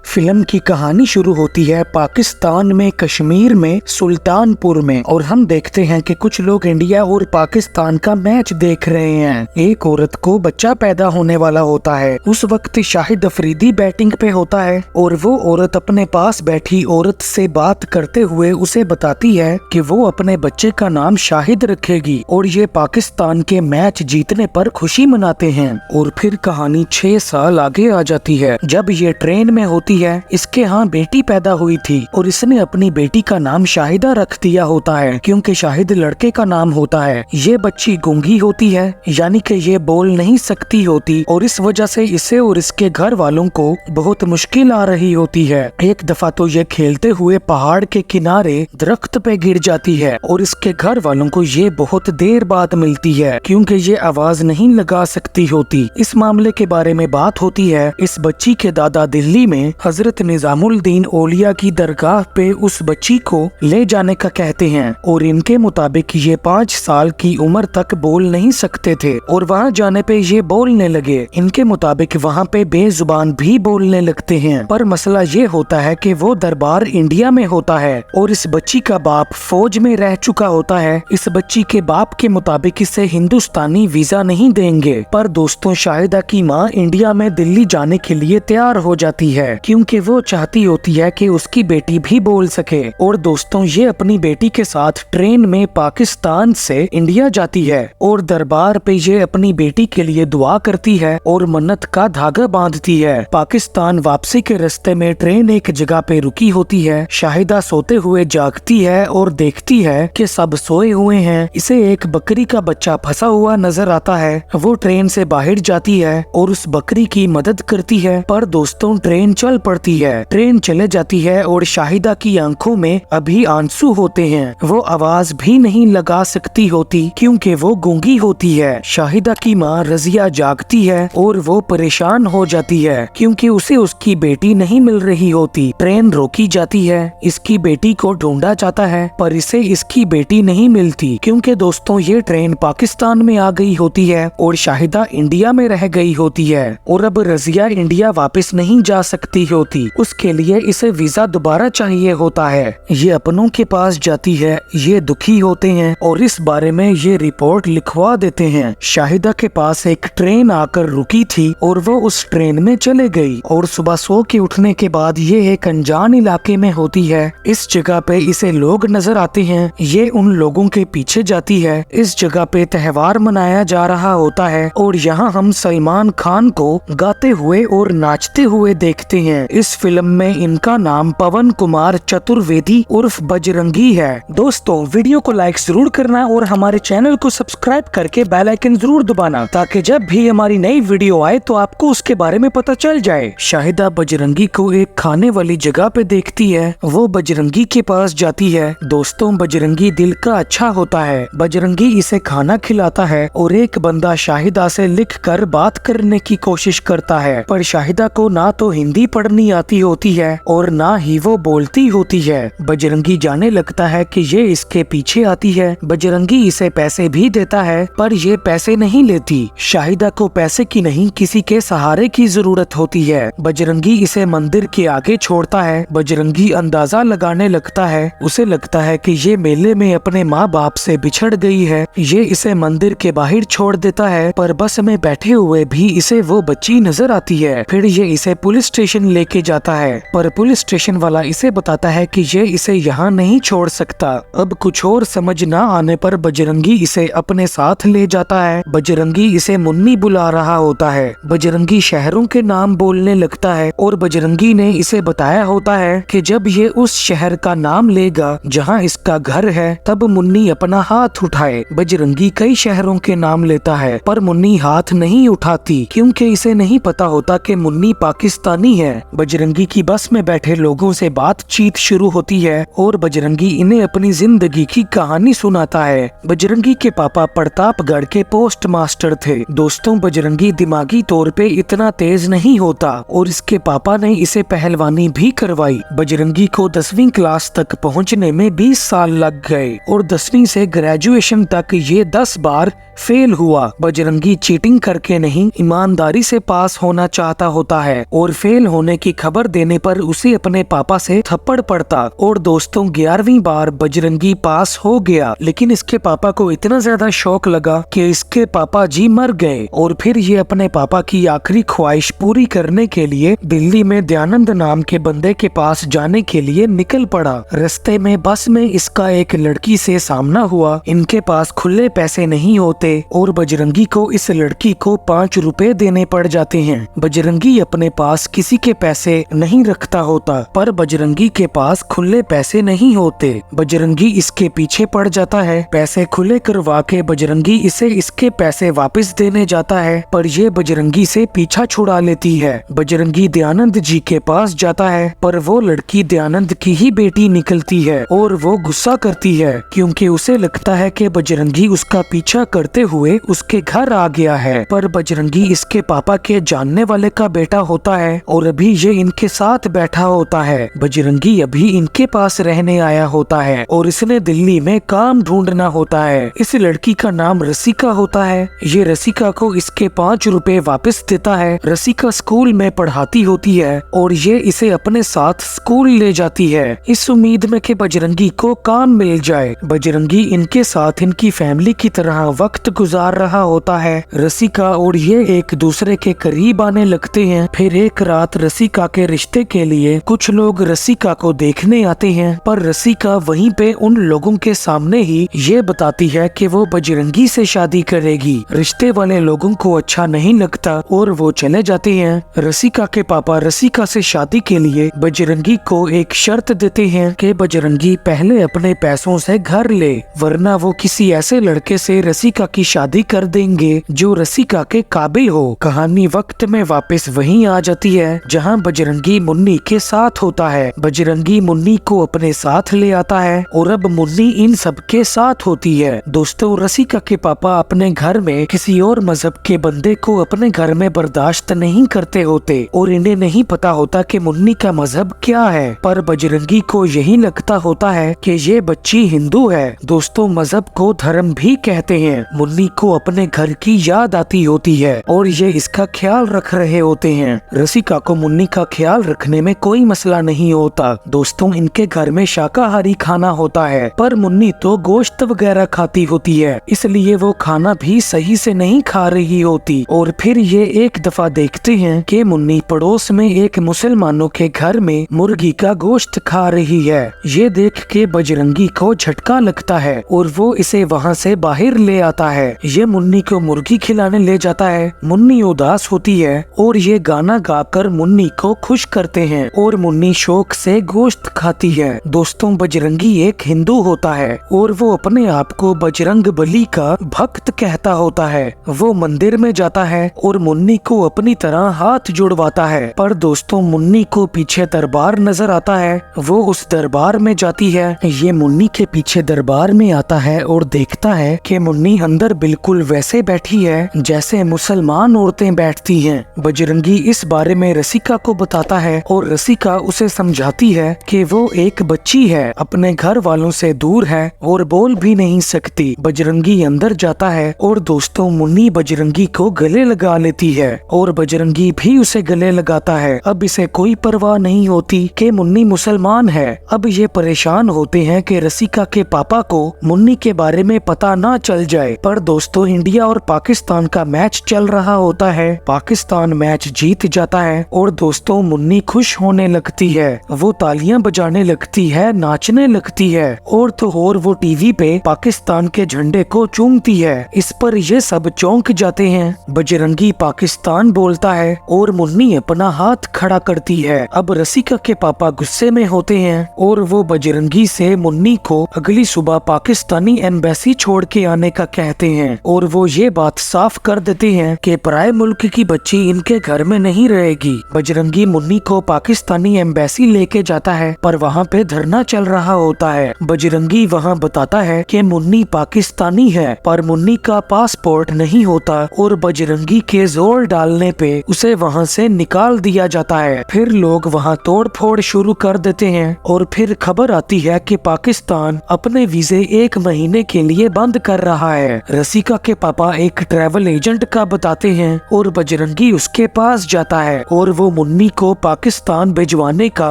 Film की कहानी शुरू होती है पाकिस्तान में, कश्मीर में, सुल्तानपुर में, और हम देखते हैं कि कुछ लोग इंडिया और पाकिस्तान का मैच देख रहे हैं। एक औरत को बच्चा पैदा होने वाला होता है। उस वक्त शाहिद अफरीदी बैटिंग पे होता है और वो औरत अपने पास बैठी औरत से बात करते हुए उसे बताती है कि वो अपने बच्चे का नाम शाहिद रखेगी और ये पाकिस्तान के मैच जीतने पर खुशी मनाते हैं। और फिर कहानी 6 साल आगे आ जाती है जब ये ट्रेन में होती है। इसके यहाँ बेटी पैदा हुई थी और इसने अपनी बेटी का नाम शाहिदा रख दिया होता है क्योंकि शाहिद लड़के का नाम होता है। ये बच्ची गूंगी होती है, यानी कि ये बोल नहीं सकती होती और इस वजह से इसे और इसके घर वालों को बहुत मुश्किल आ रही होती है। एक दफा तो ये खेलते हुए पहाड़ के किनारे दरख्त पे गिर जाती है और इसके घर वालों को ये बहुत देर बाद मिलती है क्योंकि ये आवाज नहीं लगा सकती होती। इस मामले के बारे में बात होती है। इस बच्ची के दादा दिल्ली में हजरत निजामुद्दीन औलिया की दरगाह पे उस बच्ची को ले जाने का कहते हैं और इनके मुताबिक ये 5 साल की उम्र तक बोल नहीं सकते थे और वहाँ जाने पे ये बोलने लगे। इनके मुताबिक वहाँ पे बेजुबान भी बोलने लगते हैं, पर मसला ये होता है कि वो दरबार इंडिया में होता है और इस बच्ची का बाप फौज में रह चुका होता है। इस बच्ची के बाप के मुताबिक इसे हिंदुस्तानी वीजा नहीं देंगे। पर दोस्तों, शाहिदा की माँ इंडिया में दिल्ली जाने के लिए तैयार हो जाती है क्योंकि वो चाहती होती है कि उसकी बेटी भी बोल सके। और दोस्तों, ये अपनी बेटी के साथ ट्रेन में पाकिस्तान से इंडिया जाती है और दरबार पे ये अपनी बेटी के लिए दुआ करती है और मन्नत का धागा बांधती है। पाकिस्तान वापसी के रास्ते में ट्रेन एक जगह पे रुकी होती है। शाहिदा सोते हुए जागती है और देखती है कि सब सोए हुए हैं। इसे एक बकरी का बच्चा फंसा हुआ नजर आता है। वो ट्रेन से बाहर जाती है और उस बकरी की मदद करती है, पर दोस्तों ट्रेन चल पड़ती है। ट्रेन चले जाती है और शाहिदा की आंखों में अभी आंसू होते हैं। वो आवाज भी नहीं लगा सकती होती क्योंकि वो गूंगी होती है। शाहिदा की माँ रजिया जागती है और वो परेशान हो जाती है क्योंकि उसे उसकी बेटी नहीं मिल रही होती। ट्रेन रोकी जाती है। इसकी बेटी को ढूंढा जाता है पर इसे इसकी बेटी नहीं मिलती क्योंकि दोस्तों ये ट्रेन पाकिस्तान में आ गई होती है और शाहिदा इंडिया में रह गई होती है और अब रजिया इंडिया वापस नहीं जा सकती होती। उसके लिए इसे वीजा दोबारा चाहिए होता है। ये अपनों के पास जाती है। ये दुखी होते हैं और इस बारे में ये रिपोर्ट लिखवा देते हैं। शाहिदा के पास एक ट्रेन आकर रुकी थी और वो उस ट्रेन में चले गई और सुबह सो के उठने के बाद ये एक अनजान इलाके में होती है। इस जगह पे इसे लोग नजर आते हैं। ये उन लोगों के पीछे जाती है। इस जगह पे त्योहार मनाया जा रहा होता है और यहाँ हम सलमान खान को गाते हुए और नाचते हुए देखते हैं। इस फिल्म में इनका नाम पवन कुमार चतुर्वेदी उर्फ बजरंगी है। दोस्तों, वीडियो को लाइक जरूर करना और हमारे चैनल को सब्सक्राइब करके बेल आइकन जरूर दबाना ताकि जब भी हमारी नई वीडियो आए तो आपको उसके बारे में पता चल जाए। शाहिदा बजरंगी को एक खाने वाली जगह पे देखती है। वो बजरंगी के पास जाती है। दोस्तों, बजरंगी दिल का अच्छा होता है। बजरंगी इसे खाना खिलाता है और एक बंदा शाहिदा से लिखकर बात करने की कोशिश करता है, पर शाहिदा को ना तो हिंदी पढ़नी आती होती है और ना ही वो बोलती होती है। बजरंगी जाने लगता है कि ये इसके पीछे आती है। बजरंगी इसे पैसे भी देता है पर ये पैसे नहीं लेती। शाहिदा को पैसे की नहीं, किसी के सहारे की जरूरत होती है। बजरंगी इसे मंदिर के आगे छोड़ता है। बजरंगी अंदाजा लगाने लगता है। उसे लगता है कि ये मेले में अपने माँ बाप से बिछड़ गई है। ये इसे मंदिर के बाहर छोड़ देता है, पर बस में बैठे हुए भी इसे वो बच्ची नजर आती है। फिर ये इसे पुलिस स्टेशन लेके जाता है, पर पुलिस स्टेशन वाला इसे बताता है कि ये इसे यहाँ नहीं छोड़ सकता। अब कुछ और समझ ना आने पर बजरंगी इसे अपने साथ ले जाता है। बजरंगी इसे मुन्नी बुला रहा होता है। बजरंगी शहरों के नाम बोलने लगता है और बजरंगी ने इसे बताया होता है कि जब ये उस शहर का नाम लेगा जहाँ इसका घर है तब मुन्नी अपना हाथ उठाए। बजरंगी कई शहरों के नाम लेता है पर मुन्नी हाथ नहीं उठाती क्योंकि इसे नहीं पता होता कि मुन्नी पाकिस्तानी है। बजरंगी की बस में बैठे लोगों से बातचीत शुरू होती है और बजरंगी इन्हें अपनी जिंदगी की कहानी सुनाता है। बजरंगी के पापा प्रतापगढ़ के पोस्ट मास्टर थे। दोस्तों, बजरंगी दिमागी तौर पे इतना तेज नहीं होता और इसके पापा ने इसे पहलवानी भी करवाई। बजरंगी को 10वीं क्लास तक पहुंचने में 20 साल लग गए और 10वीं से ग्रेजुएशन तक ये 10 बार फेल हुआ। बजरंगी चीटिंग करके नहीं, ईमानदारी से पास होना चाहता होता है और फेल होने की खबर देने पर उसे अपने पापा से थप्पड़ पड़ता और दोस्तों 11वीं बार बजरंगी पास हो गया। लेकिन इसके पापा को इतना ज्यादा शौक लगा कि इसके पापा जी मर गए और फिर ये अपने पापा की आखिरी ख्वाहिश पूरी करने के लिए दिल्ली में दयानंद नाम के बंदे के पास जाने के लिए निकल पड़ा। रास्ते में बस में इसका एक लड़की से सामना हुआ। इनके पास खुले पैसे नहीं होते और बजरंगी को इस लड़की को 5 रुपए देने पड़ जाते हैं। बजरंगी अपने पास किसी के पैसे नहीं रखता होता, पर बजरंगी के पास खुले पैसे नहीं होते। बजरंगी इसके पीछे पड़ जाता है। पैसे खुले करवा के बजरंगी इसे इसके पैसे वापस देने जाता है, पर ये बजरंगी से पीछा छुड़ा लेती है। बजरंगी दयानंद जी के पास जाता है, पर वो लड़की दयानंद की ही बेटी निकलती है और वो गुस्सा करती है क्योंकि उसे लगता है कि बजरंगी उसका पीछा करते हुए उसके घर आ गया है। पर बजरंगी इसके पापा के जानने वाले का बेटा होता है और अभी ये इनके साथ बैठा होता है। बजरंगी अभी इनके पास रहने आया होता है और इसने दिल्ली में काम ढूंढना होता है। इस लड़की का नाम रसिका होता है। ये रसिका को इसके 5 रुपए वापस देता है। रसिका स्कूल में पढ़ाती होती है और ये इसे अपने साथ स्कूल ले जाती है इस उम्मीद में कि बजरंगी को काम मिल जाए। बजरंगी इनके साथ इनकी फैमिली की तरह वक्त गुजार रहा होता है। रसिका और ये एक दूसरे के करीब आने लगते हैं। फिर एक रात रसिका के रिश्ते के लिए कुछ लोग रसिका को देखने आते हैं, पर रसिका वहीं पे उन लोगों के सामने ही ये बताती है कि वो बजरंगी से शादी करेगी। रिश्ते वाले लोगों को अच्छा नहीं लगता और वो चले जाते हैं। रसिका के पापा रसिका से शादी के लिए बजरंगी को एक शर्त देते हैं कि बजरंगी पहले अपने पैसों से घर ले, वरना वो किसी ऐसे लड़के से रसिका की शादी कर देंगे जो रसिका के काबिल हो। कहानी वक्त में वापस वहीं आ जाती है जहां बजरंगी मुन्नी के साथ होता है। बजरंगी मुन्नी को अपने साथ ले आता है और अब मुन्नी इन सब के साथ होती है। दोस्तों, रसिका के पापा अपने घर में किसी और मजहब के बंदे को अपने घर में बर्दाश्त नहीं करते होते और इन्हें नहीं पता होता कि मुन्नी का मजहब क्या है, पर बजरंगी को यही लगता होता है कि ये बच्ची हिंदू है। दोस्तों, मजहब को धर्म भी कहते हैं। मुन्नी को अपने घर की याद आती होती है और ये इसका ख्याल रख रहे होते हैं। रसिका को मुन्नी का ख्याल रखने में कोई मसला नहीं होता। दोस्तों, इनके घर में शाकाहारी खाना होता है, पर मुन्नी तो गोश्त वगैरह खाती होती है, इसलिए वो खाना भी सही से नहीं खा रही होती। और फिर ये एक दफा देखते हैं कि मुन्नी पड़ोस में एक मुसलमानों के घर में मुर्गी का गोश्त खा रही है। ये देख के बजरंगी को झटका लगता है और वो इसे वहाँ से बाहर ले आता है। ये मुन्नी को मुर्गी खिलाने ले जाता है। मुन्नी उदास होती है और ये गाना गाकर मुन्नी को खुश करते हैं और मुन्नी शौक से गोश्त खाती है। दोस्तों, बजरंगी एक हिंदू होता है और वो अपने आप को बजरंग बली का भक्त कहता होता है। वो मंदिर में जाता है और मुन्नी को अपनी तरह हाथ जुड़वाता है। पर दोस्तों, मुन्नी को पीछे दरबार नजर आता है। वो उस दरबार में जाती है। ये मुन्नी के पीछे दरबार में आता है और देखता है कि मुन्नी अंदर बिल्कुल वैसे बैठी है जैसे मुसलमान औरतें बैठती हैं। बजरंगी इस बारे में रसिका को बताता है और रसिका उसे समझाती है कि वो एक बच्ची है, अपने घर वालों से दूर है और बोल भी नहीं सकती। बजरंगी अंदर जाता है और दोस्तों, मुन्नी बजरंगी को गले लगा लेती है और बजरंगी भी उसे गले लगाता है। अब इसे कोई परवाह नहीं होती कि मुन्नी मुसलमान है। अब ये परेशान होते हैं कि रसिका के पापा को मुन्नी के बारे में पता ना चल जाए। पर दोस्तों, इंडिया और पाकिस्तान का मैच चल रहा होता है। पाकिस्तान मैच जीत जाता है और दोस्तों, मुन्नी खुश होने लगती है। वो तालियां बजाने लगती है, नाचने लगती है और तो और वो टीवी पे पाकिस्तान के झंडे को चूमती है। इस पर ये सब चौंक जाते हैं। बजरंगी पाकिस्तान बोलता है और मुन्नी अपना हाथ खड़ा करती है। अब रसिका के पापा गुस्से में होते हैं और वो बजरंगी से मुन्नी को अगली सुबह पाकिस्तानी एम्बेसी छोड़ के आने का कहते हैं और वो ये बात साफ कर देते हैं कि पराये मुल्क की बच्ची इनके घर में नहीं रहेगी। बजरंगी मुन्नी को पाकिस्तानी एम्बेसी लेके जाता है, पर वहाँ पे धरना चल रहा होता है। बजरंगी वहाँ बताता है कि मुन्नी पाकिस्तानी है, पर मुन्नी का पासपोर्ट नहीं होता और बजरंगी के जोर डालने पे उसे वहाँ से निकाल दिया जाता है। फिर लोग वहाँ तोड़ फोड़ शुरू कर देते हैं और फिर खबर आती है कि पाकिस्तान अपने वीजे 1 महीने के लिए बंद कर रहा है। रसिका के पापा एक ट्रैवल एजेंट का बताते हैं और बजरंगी उसके पास जाता है और वो मुन्नी को पाकिस्तान भिजवाने का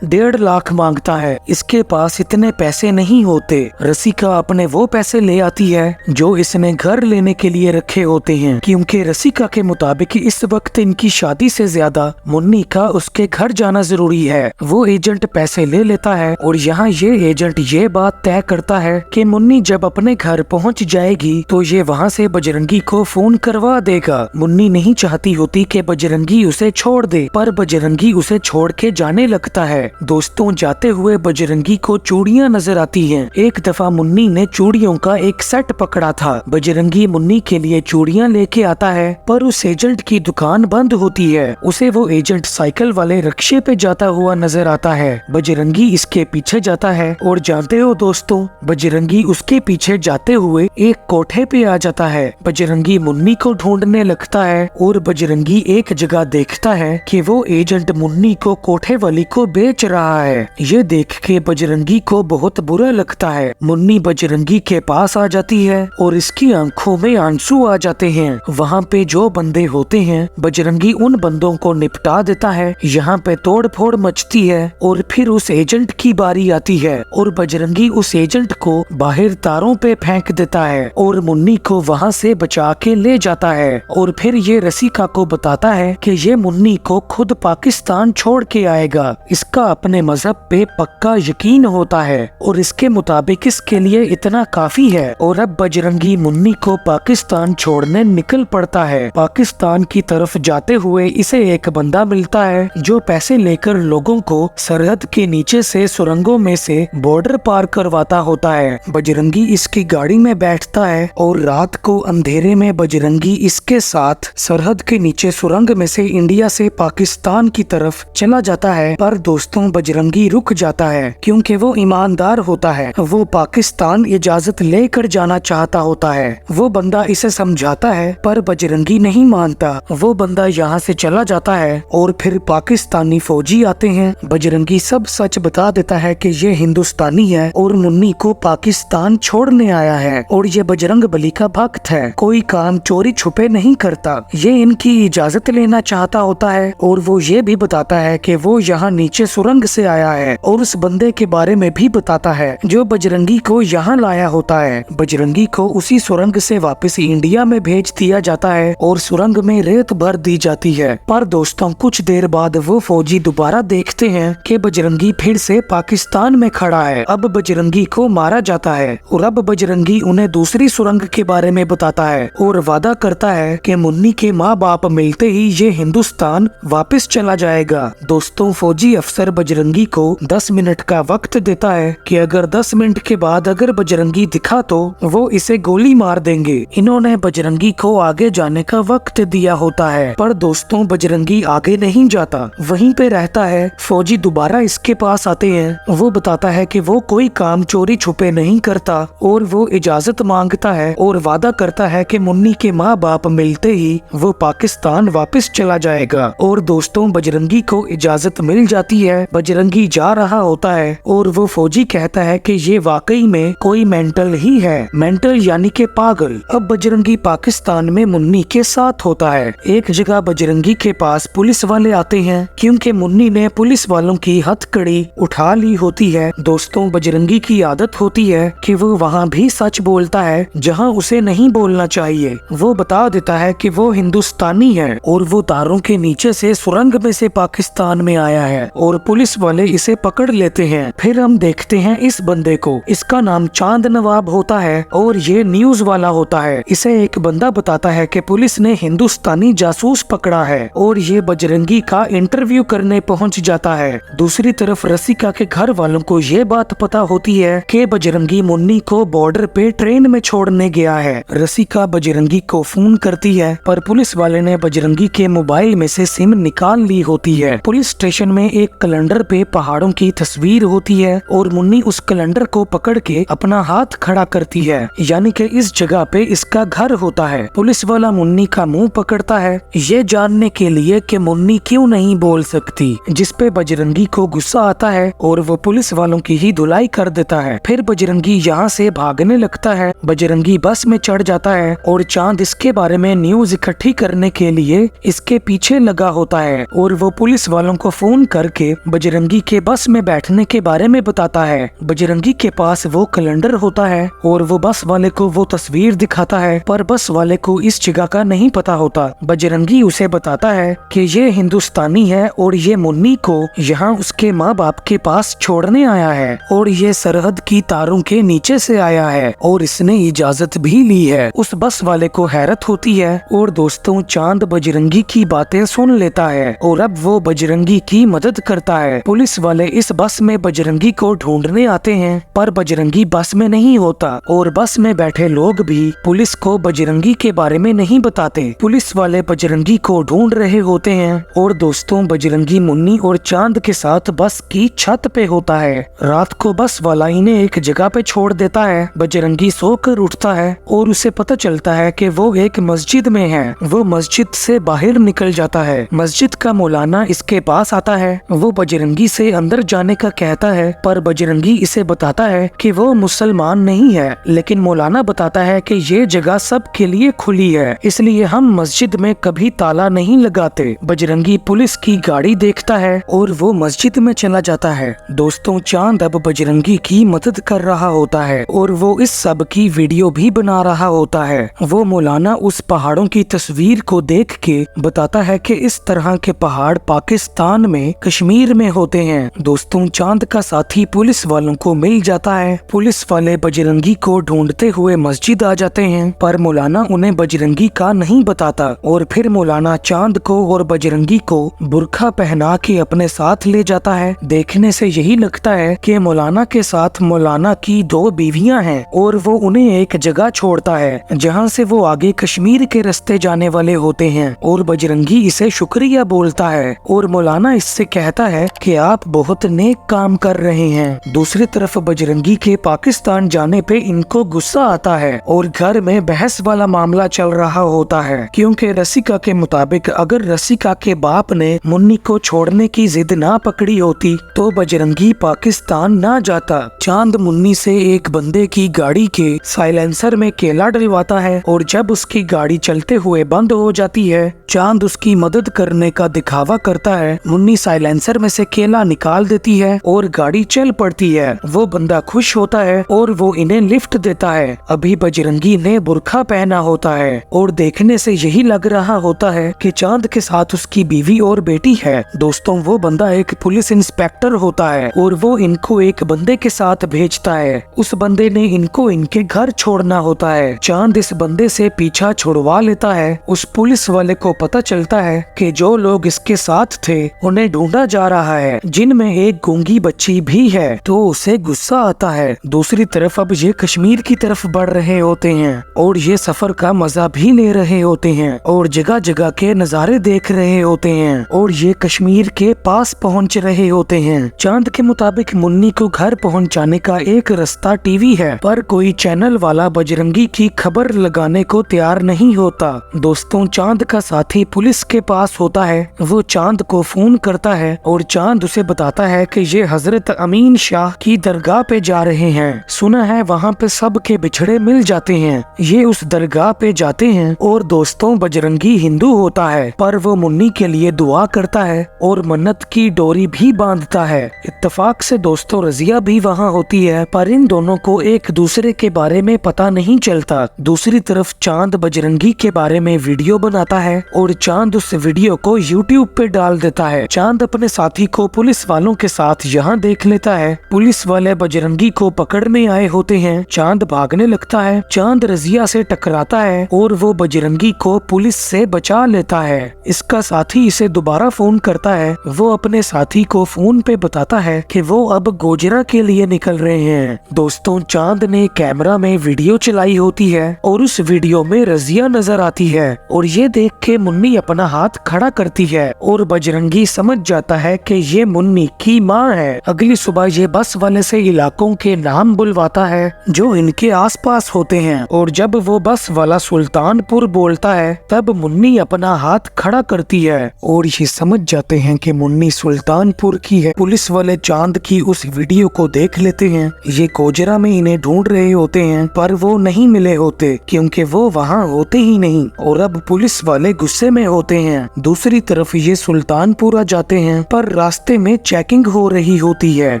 1.5 लाख मांगता है। इसके पास इतने पैसे नहीं होते। रसिका अपने वो पैसे ले आती है जो इसने घर लेने के लिए रखे होते हैं, क्योंकि रसिका के मुताबिक इस वक्त इनकी शादी से ज्यादा मुन्नी का उसके घर जाना जरूरी है। वो एजेंट पैसे ले लेता है और यहाँ ये एजेंट ये बात तय करता है कि मुन्नी जब अपने घर पहुँच जाएगी तो ये वहाँ से बजरंगी को फोन करवा देगा। मुन्नी नहीं चाहती होती कि बजरंगी उसे छोड़ दे, पर बजरंगी उसे छोड़ के जाने लगता है। दोस्तों, जाते हुए बजरंगी को चूड़ियां नजर आती हैं। एक दफा मुन्नी ने चूड़ियों का एक सेट पकड़ा था। बजरंगी मुन्नी के लिए चूड़ियां लेके आता है, पर उस एजेंट की दुकान बंद होती है। उसे वो एजेंट साइकिल वाले रिक्शे पे जाता हुआ नजर आता है। बजरंगी इसके पीछे जाता है और जानते हो दोस्तों, बजरंगी उसके पीछे जाते हुए एक कोठे पे आ जाता है। बजरंगी मुन्नी को ढूंढने लगता है और बजरंगी एक जगह देखता है कि वो एजेंट मुन्नी को कोठे वाली को बेच रहा है। ये देख के बजरंगी को बहुत बुरा लगता है। मुन्नी बजरंगी के पास आ जाती है और इसकी आंखों में आंसू आ जाते हैं। वहाँ पे जो बंदे होते हैं, बजरंगी उन बंदों को निपटा देता है। यहाँ पे तोड़ फोड़ मचती है और फिर उस एजेंट की बारी आती है और बजरंगी उस एजेंट को बाहर तारों पे फेंक देता है और मुन्नी को वहाँ से बचा के ले जाता है। और फिर ये रसिका को बताता है कि ये मुन्नी को खुद पाकिस्तान छोड़ के आएगा। इसका अपने मजहब पे पक्का यकीन होता है और इसके मुताबिक इसके लिए इतना काफी है। और अब बजरंगी मुन्नी को पाकिस्तान छोड़ने निकल पड़ता है। पाकिस्तान की तरफ जाते हुए इसे एक बंदा मिलता है जो पैसे लेकर लोगों को सरहद के नीचे से सुरंगों में से बॉर्डर पार करवाता होता है। बजरंगी इसकी गाड़ी में बैठता है और रात को अंधेरे में बजरंगी इसके साथ सरहद के नीचे सुरंग में से इंडिया से पाकिस्तान की तरफ चला जाता है। पर दोस्तों, बजरंगी रुक जाता है क्योंकि वो ईमानदार होता है। वो पाकिस्तान इजाजत लेकर जाना चाहता होता है। वो बंदा इसे समझाता है पर बजरंगी नहीं मानता। वो बंदा यहाँ से चला जाता है और फिर पाकिस्तानी फौजी आते हैं। बजरंगी सब सच बता देता है कि ये हिंदुस्तानी है और मुन्नी को पाकिस्तान छोड़ने आया है और ये बजरंग बली का भक्त है। कोई काम चोरी छुपे नहीं करता। ये इनकी इजाजत लेना चाहता होता है और वो ये भी बताता है कि वो यहाँ नीचे सुरंग से आया है और उस बंदे के बारे में भी बताता है जो बजरंगी को यहाँ लाया होता है। बजरंगी को उसी सुरंग से वापस इंडिया में भेज दिया जाता है और सुरंग में रेत भर दी जाती है। पर दोस्तों, कुछ देर बाद वो फौजी दोबारा देखते हैं कि बजरंगी फिर से पाकिस्तान में खड़ा है। अब बजरंगी को मारा जाता है और अब बजरंगी उन्हें दूसरी सुरंग के बारे में बताता है और वादा करता है कि मुन्नी के माँ बाप मिलते ही ये हिंदुस्तान वापस चला जाएगा। दोस्तों, फौजी अफसर बजरंगी को 10 मिनट का वक्त देता है कि अगर 10 मिनट के बाद अगर बजरंगी दिखा तो वो इसे गोली मार देंगे। इन्होंने बजरंगी को आगे जाने का वक्त दिया होता है, पर दोस्तों बजरंगी आगे नहीं जाता, वहीं पे रहता है। फौजी दोबारा इसके पास आते हैं। वो बताता है कि वो कोई काम चोरी छुपे नहीं करता और वो इजाजत मांगता है और वादा करता है कि मुन्नी के माँ बाप मिलते ही वो पाकिस्तान वापस चला जाएगा। और दोस्तों, बजरंगी को इजाजत मिल जाती है। बजरंगी जा रहा होता है और वो फौजी कहता है कि ये वाकई में कोई मेंटल ही है। मेंटल यानी कि पागल। अब बजरंगी पाकिस्तान में मुन्नी के साथ होता है। एक जगह बजरंगी के पास पुलिस वाले आते हैं क्योंकि मुन्नी ने पुलिस वालों की हथकड़ी उठा ली होती है। दोस्तों, बजरंगी की आदत होती है कि वो वहाँ भी सच बोलता है जहाँ उसे नहीं बोलना चाहिए। वो बता देता है कि वो हिंदुस्तानी है और वो तारों के नीचे से सुरंग में से पाकिस्तान में आया है और पुलिस वाले इसे पकड़ लेते हैं। फिर हम देखते हैं इस बंदे को। इसका नाम चांद नवाब होता है और ये न्यूज वाला होता है। इसे एक बंदा बताता है कि पुलिस ने हिंदुस्तानी जासूस पकड़ा है और ये बजरंगी का इंटरव्यू करने पहुंच जाता है। दूसरी तरफ रसिका के घर वालों को ये बात पता होती है कि बजरंगी मुन्नी को बॉर्डर पे ट्रेन में छोड़ने गया है। रसिका बजरंगी को फोन करती है पर पुलिस वाले ने बजरंगी के मोबाइल में से सिम निकाल ली होती है। पुलिस स्टेशन में एक कैलेंडर पे पहाड़ों की तस्वीर होती है और मुन्नी उस कैलेंडर को पकड़ के अपना हाथ खड़ा करती है, यानी कि इस जगह पे इसका घर होता है। पुलिस वाला मुन्नी का मुंह पकड़ता है ये जानने के लिए कि मुन्नी क्यों नहीं बोल सकती, जिस पे बजरंगी को गुस्सा आता है और वो पुलिस वालों की ही धुलाई कर देता है। फिर बजरंगी यहाँ से भागने लगता है। बजरंगी बस में चढ़ जाता है और चांद इसके बारे में न्यूज इकट्ठी करने के लिए इसके पीछे लगा होता है। और वो पुलिस वालों को फोन करके बजरंगी के बस में बैठने के बारे में बताता है। बजरंगी के पास वो कैलेंडर होता है और वो बस वाले को वो तस्वीर दिखाता है, पर बस वाले को इस जगह का नहीं पता होता। बजरंगी उसे बताता है कि ये हिंदुस्तानी है और ये मुन्नी को यहाँ उसके माँ बाप के पास छोड़ने आया है और ये सरहद की तारों के नीचे से आया है और इसने इजाजत भी ली है। उस बस वाले को हैरत होती है और दोस्तों चांद बजरंगी की बातें सुन लेता है और अब वो बजरंगी की मदद करता है। पुलिस वाले इस बस में बजरंगी को ढूंढने आते हैं, पर बजरंगी बस में नहीं होता और बस में बैठे लोग भी पुलिस को बजरंगी के बारे में नहीं बताते। पुलिस वाले बजरंगी को ढूंढ रहे होते हैं और दोस्तों बजरंगी मुन्नी और चांद के साथ बस की छत पे होता है। रात को बस वाला इन्हें एक जगह पे छोड़ देता है। बजरंगी सोकर उठता है और उसे पता चलता है कि वो एक मस्जिद में है। वो मस्जिद से बाहर निकल जाता है। मस्जिद का मौलाना इसके पास आता है। वो बजरंगी से अंदर जाने का कहता है, पर बजरंगी इसे बताता है कि वो मुसलमान नहीं है, लेकिन मौलाना बताता है कि ये जगह सबके लिए खुली है, इसलिए हम मस्जिद में कभी ताला नहीं लगाते। बजरंगी पुलिस की गाड़ी देखता है और वो मस्जिद में चला जाता है। दोस्तों चांद अब बजरंगी की मदद कर रहा होता है और वो इस सब की वीडियो भी बना रहा होता है। वो मौलाना उस पहाड़ों की तस्वीर को देख के बताता है कि इस तरह के पहाड़ पाकिस्तान में कश्मीर में होते हैं। दोस्तों चांद का साथी पुलिस वालों को मिल जाता है। पुलिस वाले बजरंगी को ढूंढते हुए मस्जिद आ जाते हैं, पर मौलाना उन्हें बजरंगी का नहीं बताता और फिर मौलाना चांद को और बजरंगी को बुर्खा पहना के अपने साथ ले जाता है। देखने से यही लगता है कि मौलाना के साथ मौलाना की 2 बीवियां हैं और वो उन्हें एक जगह छोड़ता है जहां से वो आगे कश्मीर के रास्ते जाने वाले होते हैं और बजरंगी इसे शुक्रिया बोलता है और मौलाना इससे कहता है कि आप बहुत नेक काम कर रहे हैं। दूसरी तरफ बजरंगी के पाकिस्तान जाने पे इनको गुस्सा आता है और घर में बहस वाला मामला चल रहा होता है, क्योंकि रसिका के मुताबिक अगर रसिका के बाप ने मुन्नी को छोड़ने की जिद ना पकड़ी होती तो बजरंगी पाकिस्तान ना जाता। चांद मुन्नी से एक बंदे की गाड़ी के साइलेंसर में केला डलवाता है और जब उसकी गाड़ी चलते हुए बंद हो जाती है, चांद उसकी मदद करने का दिखावा करता है। मुन्नी साइलेंसर में से केला निकाल देती है और गाड़ी चल पड़ती है। वो बंदा खुश होता है और वो इन्हें लिफ्ट देता है। अभी बजरंगी ने बुर्खा पहना होता है और देखने से यही लग रहा होता है कि चांद के साथ उसकी बीवी और बेटी है। दोस्तों वो बंदा एक पुलिस इंस्पेक्टर होता है और वो इनको एक बंदे के साथ भेजता है। उस बंदे ने इनको इनके घर छोड़ना होता है। चांद इस बंदे से पीछा छुड़वा लेता है। उस पुलिस वाले को पता चलता है कि जो लोग इसके साथ थे उन्हें ढूंढा जा रहा है, जिनमें एक गूंगी बच्ची भी है, तो उसे गुस्सा आता है। दूसरी तरफ अब ये कश्मीर की तरफ बढ़ रहे होते हैं और ये सफर का मजा भी ले रहे होते हैं और जगह जगह के नजारे देख रहे होते हैं और ये कश्मीर के पास पहुंच रहे होते हैं। चांद के मुताबिक मुन्नी को घर पहुंचाने का एक रास्ता टीवी है, पर कोई चैनल वाला बजरंगी की खबर लगाने को तैयार नहीं होता। दोस्तों चांद का साथी पुलिस के पास होता है। वो चांद को फोन करता है और चांद उसे बताता है कि ये हजरत अमीन शाह की दरगाह पे जा रहे हैं। सुना है वहाँ पे सब के बिछड़े मिल जाते हैं। ये उस दरगाह पे जाते हैं और दोस्तों बजरंगी हिंदू होता है, पर वो मुन्नी के लिए दुआ करता है और मन्नत की डोरी भी बांधता है। इत्तेफाक से दोस्तों रजिया भी वहाँ होती है, पर इन दोनों को एक दूसरे के बारे में पता नहीं चलता। दूसरी तरफ चांद बजरंगी के बारे में वीडियो बनाता है और चांद उस वीडियो को YouTube पे डाल देता है। चांद अपने साथी को पुलिस वालों के साथ यहाँ देख लेता है। पुलिस वाले बजरंगी को पकड़ने आए होते हैं। चांद भागने लगता है। चांद रजिया से टकराता है और वो बजरंगी को पुलिस से बचा लेता है। इसका साथी इसे दोबारा फोन करता है। वो अपने साथी को फोन पे बताता है कि वो अब गोजरा के लिए निकल रहे हैं। दोस्तों चांद ने कैमरा में वीडियो चलाई होती है और उस वीडियो में रजिया नजर आती है और ये देख के मुन्नी अपना हाथ खड़ा करती है और बजरंगी समझ जाता है कि ये मुन्नी की माँ है। अगली सुबह ये बस वाले से इलाकों के नाम बुलवाता है जो इनके आसपास होते हैं और जब वो बस वाला सुल्तानपुर बोलता है तब मुन्नी अपना हाथ खड़ा करती है और ये समझ जाते हैं कि मुन्नी सुल्तानपुर की है। पुलिस वाले चांद की उस वीडियो को देख लेते हैं। ये गोजरा में इन्हें ढूंढ रहे होते हैं, पर वो नहीं मिले होते क्योंकि वो वहाँ होते ही नहीं और अब पुलिस वाले गुस्से में होते हैं। दूसरी तरफ तरफ ये सुल्तानपुरा जाते हैं, पर रास्ते में चेकिंग हो रही होती है।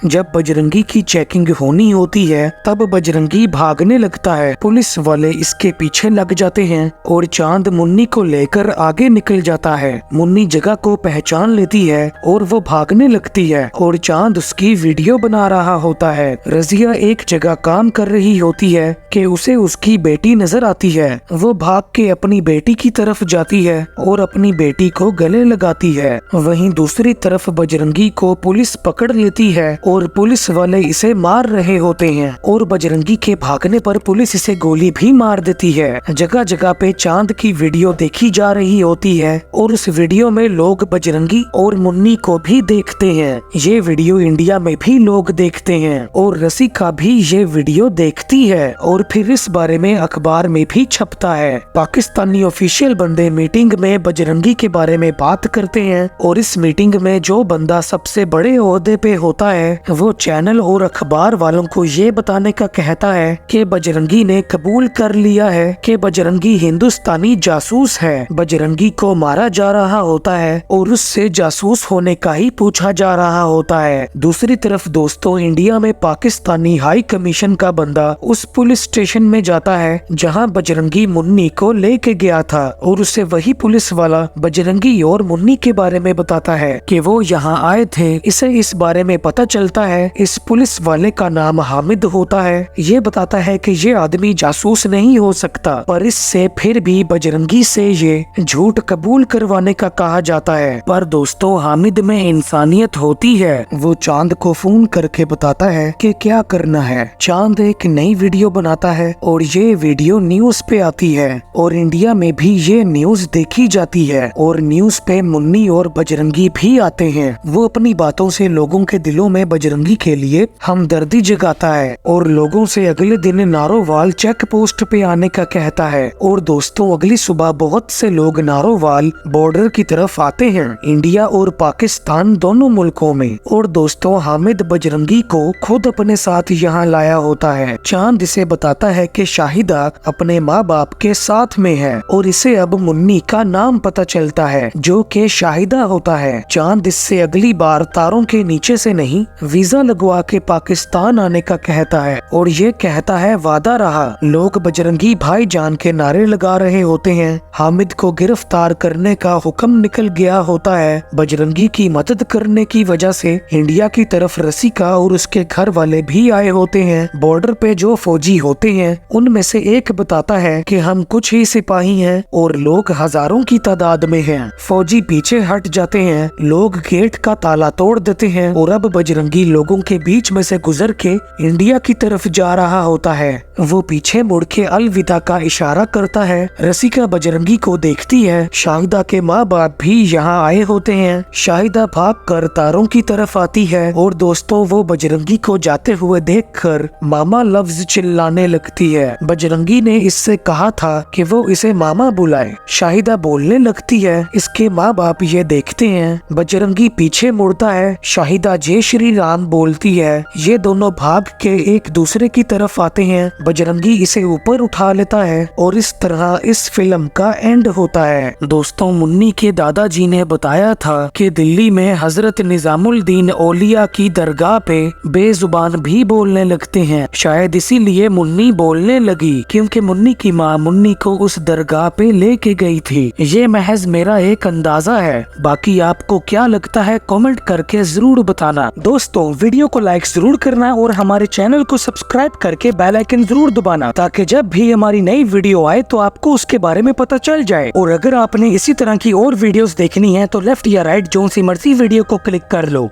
जब बजरंगी की चेकिंग होनी होती है तब बजरंगी भागने लगता है। पुलिस वाले इसके पीछे लग जाते हैं और चांद मुन्नी को लेकर आगे निकल जाता है। मुन्नी जगह को पहचान लेती है और वो भागने लगती है और चांद उसकी वीडियो बना रहा होता है। रजिया एक जगह काम कर रही होती है कि उसे उसकी बेटी नजर आती है। वो भाग के अपनी बेटी की तरफ जाती है और अपनी बेटी को गले लगाती है। वहीं दूसरी तरफ बजरंगी को पुलिस पकड़ लेती है और पुलिस वाले इसे मार रहे होते हैं और बजरंगी के भागने पर पुलिस इसे गोली भी मार देती है। जगह जगह पे चांद की वीडियो देखी जा रही होती है और उस वीडियो में लोग बजरंगी और मुन्नी को भी देखते हैं। ये वीडियो इंडिया में भी लोग देखते हैं और रसिका भी ये वीडियो देखती है और फिर इस बारे में अखबार में भी छपता है। पाकिस्तानी ऑफिशियल बंदे मीटिंग में बजरंगी के बारे में बात करते हैं और इस मीटिंग में जो बंदा सबसे बड़े ओहदे पे होता है वो चैनल और अखबार वालों को ये बताने का कहता है कि बजरंगी ने कबूल कर लिया है कि बजरंगी हिंदुस्तानी जासूस है। बजरंगी को मारा जा रहा होता है और उससे जासूस होने का ही पूछा जा रहा होता है। दूसरी तरफ दोस्तों, इंडिया में पाकिस्तानी हाई कमीशन का बंदा उस पुलिस स्टेशन में जाता है जहां बजरंगी मुन्नी को लेके गया था और उसे वही पुलिस वाला बजरंगी और मुन्नी के बारे में बताता है कि वो यहाँ आए थे। इसे इस बारे में पता चलता है इस पुलिस वाले का नाम हामिद होता है। ये बताता है कि ये आदमी जासूस नहीं हो सकता, पर इससे फिर भी बजरंगी से ये झूठ कबूल करवाने का कहा जाता है। पर दोस्तों, हामिद में इंसानियत होती है। वो चांद को फोन करके बताता है कि क्या करना है। चांद एक नई वीडियो बनाता है और ये वीडियो न्यूज पे आती है और इंडिया में भी ये न्यूज देखी जाती है और न्यूज पे मुन्नी और बजरंगी भी आते हैं। वो अपनी बातों से लोगों के दिलों में बजरंगी के लिए हमदर्दी जगाता है और लोगों से अगले दिन नारोवाल चेक पोस्ट पे आने का कहता है। और दोस्तों, अगली सुबह बहुत से लोग नारोवाल बॉर्डर की तरफ आते हैं, इंडिया और पाकिस्तान दोनों मुल्कों में। और दोस्तों, हामिद बजरंगी को खुद अपने साथ यहाँ लाया होता है। चांद इसे बताता है कि शाहिदा अपने माँ बाप के साथ में है और इसे अब मुन्नी का नाम पता चलता है जो कि शाहिदा होता है। चांद इससे अगली बार तारों के नीचे से नहीं, वीजा लगवा के पाकिस्तान आने का कहता है और ये कहता है वादा रहा। लोग बजरंगी भाईजान के नारे लगा रहे होते हैं। हामिद को गिरफ्तार करने का हुक्म निकल गया होता है। बजरंगी की मदद करने की वजह से इंडिया की तरफ रसिका और उसके घर वाले भी आए होते हैं। बॉर्डर पे जो फौजी होते हैं उनमें से एक बताता है कि हम कुछ ही सिपाही हैं और लोग हजारों की तादाद में हैं। फौजी पीछे हट जाते हैं, लोग गेट का ताला तोड़ देते हैं और अब बजरंगी लोगों के बीच में से गुजर के इंडिया की तरफ जा रहा होता है। वो पीछे मुड़ के अलविदा का इशारा करता है। रसिका बजरंगी को देखती है। शाहिदा के माँ बाप भी यहाँ आए होते हैं। शाहिदा भाग कर तारों की तरफ आती है और दोस्तों, वो बजरंगी को जाते हुए देखकर मामा लफ्ज चिल्लाने लगती है। बजरंगी ने इससे कहा था कि वो इसे मामा बुलाए। शाहिदा बोलने लगती है। इसके माँ बाप ये देखते हैं। बजरंगी पीछे मुड़ता है। शाहिदा जय श्री राम बोलती है। ये दोनों भाग के एक दूसरे की तरफ आते हैं। बजरंगी इसे ऊपर उठा लेता है और इस तरह इस फिल्म का एंड होता है। दोस्तों, मुन्नी के दादाजी ने बताया था कि दिल्ली में हजरत निजामुद्दीन औलिया की दरगाह पे बेजुबान भी बोलने लगते हैं। शायद इसीलिए मुन्नी बोलने लगी क्योंकि मुन्नी की माँ मुन्नी को उस दरगाह पे लेके गई थी। ये महज मेरा एक अंदाजा है, बाकी आपको क्या लगता है कमेंट करके जरूर बताना। दोस्तों, वीडियो को लाइक जरूर करना और हमारे चैनल को सब्सक्राइब करके बेल आइकन जरूर दबाना ताकि जब भी हमारी नई वीडियो आए तो आपको उसके बारे में पता चल जाए। और अगर आपने इसी तरह की और वीडियोस देखनी है तो लेफ्ट या राइट जो सी मर्जी वीडियो को क्लिक कर लो।